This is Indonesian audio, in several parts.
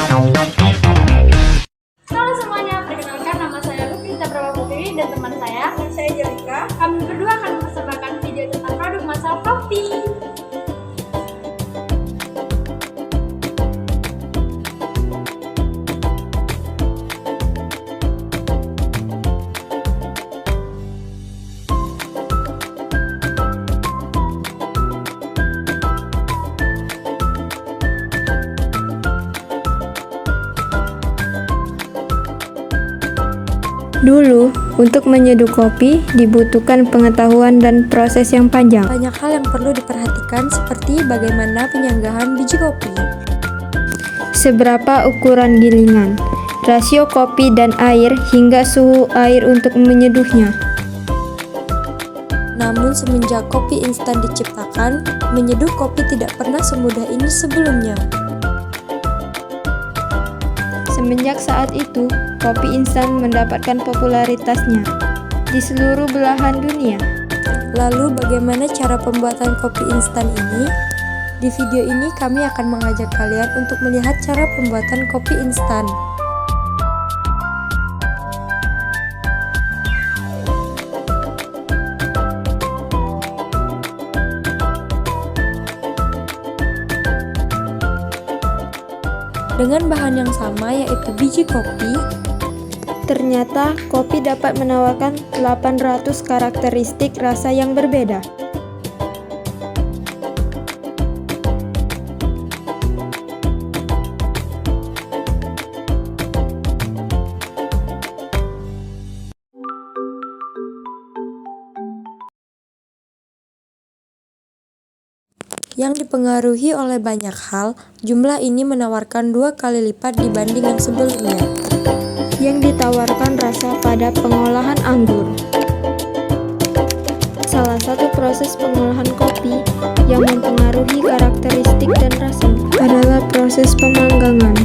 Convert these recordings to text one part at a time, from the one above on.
Halo semuanya, perkenalkan nama saya Lupita Putri dan teman saya Jelika. Kami berdua akan mempersembahkan video tentang produk massal kopi. Dulu, untuk menyeduh kopi dibutuhkan pengetahuan dan proses yang panjang. Banyak hal yang perlu diperhatikan seperti bagaimana penyanggahan biji kopi, Seberapa ukuran gilingan, rasio kopi dan air hingga suhu air untuk menyeduhnya. Namun semenjak kopi instan diciptakan, menyeduh kopi tidak pernah semudah ini sebelumnya. Semenjak saat itu, kopi instan mendapatkan popularitasnya di seluruh belahan dunia. Lalu bagaimana cara pembuatan kopi instan ini? Di video ini kami akan mengajak kalian untuk melihat cara pembuatan kopi instan. Dengan bahan yang sama yaitu biji kopi, Ternyata, kopi dapat menawarkan 800 karakteristik rasa yang berbeda. yang dipengaruhi oleh banyak hal. Jumlah ini menawarkan 2 kali lipat dibanding yang sebelumnya. Yang ditawarkan rasa pada pengolahan anggur. Salah satu proses pengolahan kopi yang mempengaruhi karakteristik dan rasa adalah proses pemanggangan.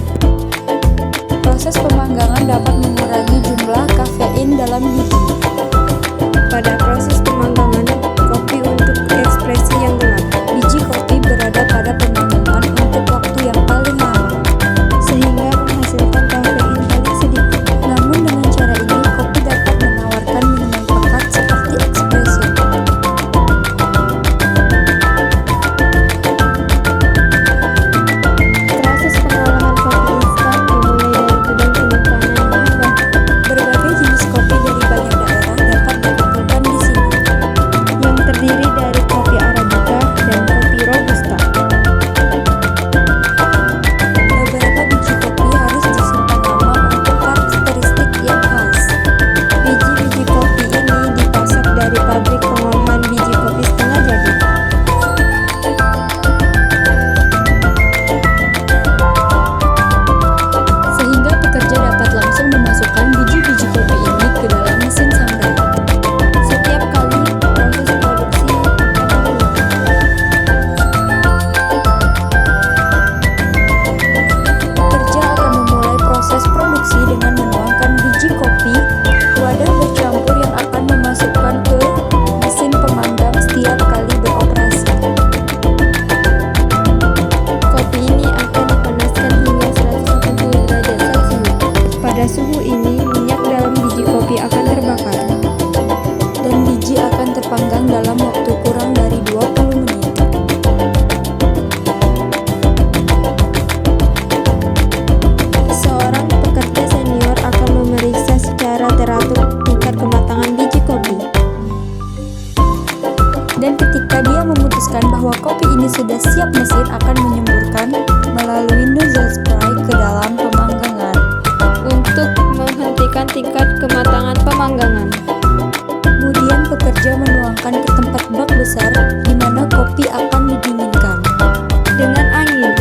Proses pemanggangan dapat mengurangi jumlah kafein dalam biji. Pada proses pemanggangan, kopi untuk ekspresi yang gelap. Biji kopi berada pada pemanggangan untuk waktu yang paling lama, Sehingga menghasilkan kafein paling sedikit. namun dengan cara ini kopi dapat menawarkan minuman pekat seperti espresso. Proses pengolahan kopi instan dimulai dari gudang penyimpanan bahan baku Berbagai jenis kopi dari banyak daerah dapat dikumpulkan di sini. yang terdiri dari kopi arabica dan kopi robusta. Beberapa biji kopi harus disimpan lama untuk karakteristik yang khas. Biji-biji kopi ini dipasok dari pabrik pengolahan biji kopi setengah jadi. Sehingga pekerja dapat langsung memasukkan biji-biji kopi ini ke dalam mesin sangrai. Setiap kali proses produksi akan berulang. Pekerja akan memulai proses produksi dengan menuangkan biji kopi ke wadah bercampur yang akan memasukkan ke mesin pemanggang setiap kali beroperasi. Kopi ini akan dipanaskan hingga 180 derajat Celcius. Pada suhu ini, minyak dalam biji kopi akan terbakar. Dan biji akan terpanggang dalam waktu kurang dari 20 menit. Seorang pekerja senior akan memeriksa secara teratur tingkat kematangan biji kopi. Dan ketika dia memutuskan bahwa kopi ini sudah siap, mesin akan menyemburkan melalui nozzle spray ke dalam pemanggangan. Untuk menghentikan tingkat kematangan pemanggangan. Kemudian pekerja menuangkan ke tempat bak besar di mana kopi akan didinginkan. Dengan angin.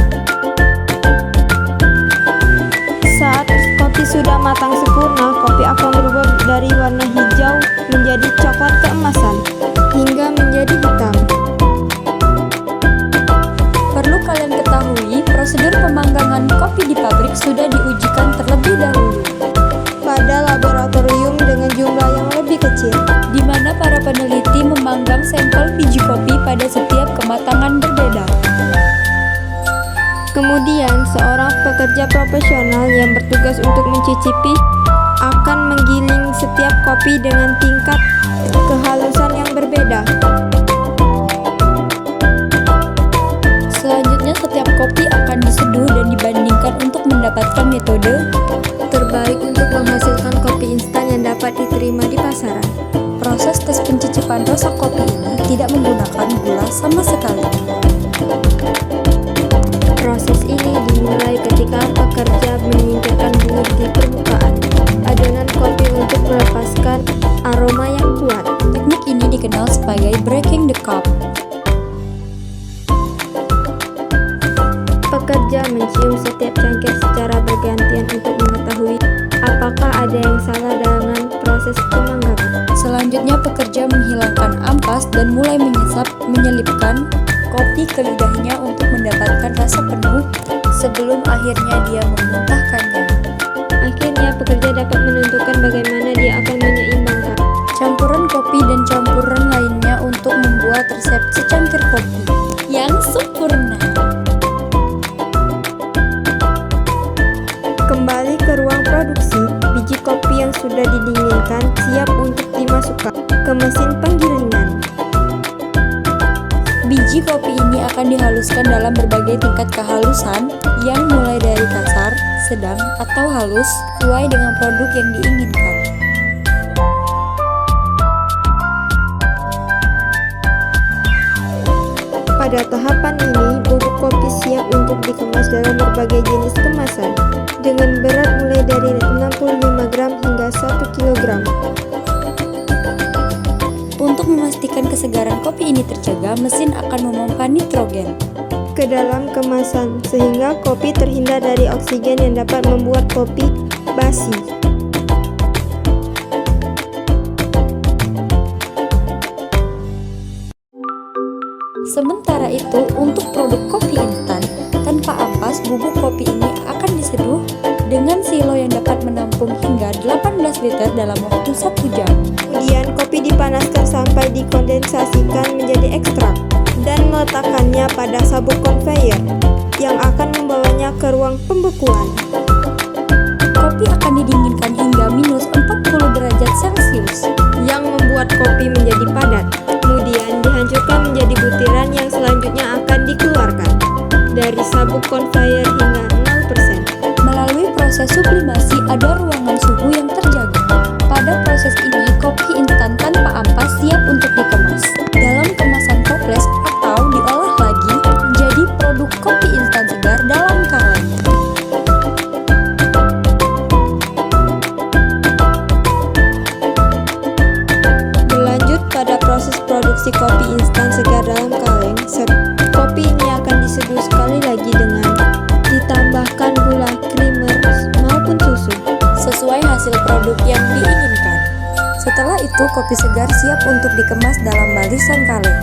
Saat kopi sudah matang sempurna, kopi akan berubah dari warna hijau menjadi coklat keemasan hingga menjadi hitam. Perlu kalian ketahui, prosedur pemanggangan kopi di pabrik sudah diujikan terlebih dahulu, Pada laboratorium dengan jumlah yang lebih kecil. di mana para peneliti memanggang sampel biji kopi pada setiap kematangan berbeda. Kemudian, seorang pekerja pekerja profesional yang bertugas untuk mencicipi akan menggiling setiap kopi dengan tingkat kehalusan yang berbeda. Selanjutnya, setiap kopi akan diseduh dan dibandingkan untuk mendapatkan metode Terbaik untuk menghasilkan kopi instan yang dapat diterima di pasaran. proses tes pencicipan rasa kopi ini tidak menggunakan gula sama sekali. Proses ini dimulai ketika pekerja menyingkirkan bubuk di permukaan adonan kopi untuk melepaskan aroma yang kuat. Teknik ini dikenal sebagai breaking the cup. Pekerja mencium setiap cangkir secara bergantian untuk mengetahui apakah ada yang salah dengan proses pemanggangan. Selanjutnya, pekerja menghilangkan ampas dan mulai menyelipkan kopi ke lidahnya untuk mendapatkan rasa penuh sebelum akhirnya dia memuntahkannya. Akhirnya, pekerja dapat menentukan bagaimana dia akan menyeimbangkan Campuran kopi dan campuran lainnya untuk membuat resep secangkir kopi yang sempurna. Kembali ke ruang produksi, biji kopi yang sudah didinginkan siap untuk dimasukkan ke mesin penggilingan. Biji kopi ini akan dihaluskan dalam berbagai tingkat kehalusan yang mulai dari kasar, sedang, atau halus sesuai dengan produk yang diinginkan. Pada tahapan ini, bubuk kopi siap untuk dikemas dalam berbagai jenis kemasan dengan berat mulai dari 65 gram hingga 1 kg. Untuk memastikan kesegaran kopi ini terjaga, mesin akan memompa nitrogen ke dalam kemasan sehingga kopi terhindar dari oksigen yang dapat membuat kopi basi. Sementara itu, untuk produk kopi instan tanpa ampas, bubuk kopi ini akan diseduh dengan silo yang dapat menampung hingga 18 liter dalam waktu 1 jam. Kemudian kopi dipanaskan sampai dikondensasikan menjadi ekstrak dan meletakkannya pada sabuk konveyor yang akan membawanya ke ruang pembekuan. Kopi akan didinginkan hingga minus 40 derajat Celcius yang membuat kopi menjadi padat. Kemudian dihancurkan menjadi butiran yang selanjutnya akan dikeluarkan dari sabuk konveyor hingga 0%. Melalui proses sublimasi, ada ruangan suhu yang terjaga. Pada proses ini, kopi instan tanpa ampas siap untuk dikemas dalam kemasan toples atau diolah lagi menjadi produk kopi instan segar dalam kaleng. Berlanjut pada proses produksi kopi instan segar dalam kaleng, kopi ini akan diseduh sekali lagi dengan ditambahkan gula, creamer, maupun susu Sesuai hasil produk yang diinginkan. Setelah itu, kopi segar siap untuk dikemas dalam barisan kaleng.